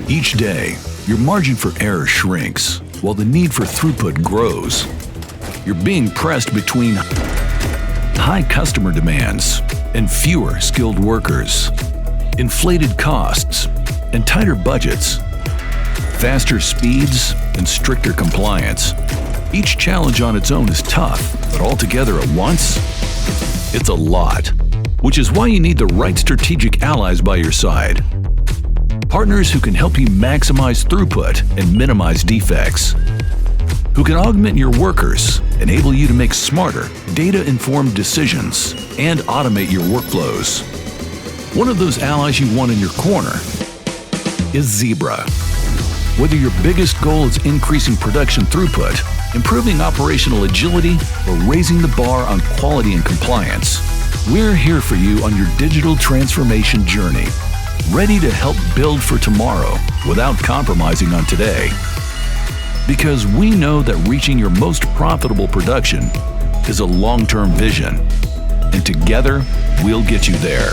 Each day, your margin for error shrinks while the need for throughput grows. You're being pressed between high customer demands and fewer skilled workers, inflated costs and tighter budgets, faster speeds and stricter compliance. Each challenge on its own is tough, but all together at once, it's a lot. Which is why you need the right strategic allies by your side. Partners who can help you maximize throughput and minimize defects. Who can augment your workers, enable you to make smarter, data-informed decisions, and automate your workflows. One of those allies you want in your corner is Zebra. Whether your biggest goal is increasing production throughput, improving operational agility, or raising the bar on quality and compliance, we're here for you on your digital transformation journey, ready to help build for tomorrow without compromising on today. Because we know that reaching your most profitable production is a long-term vision, and together, we'll get you there.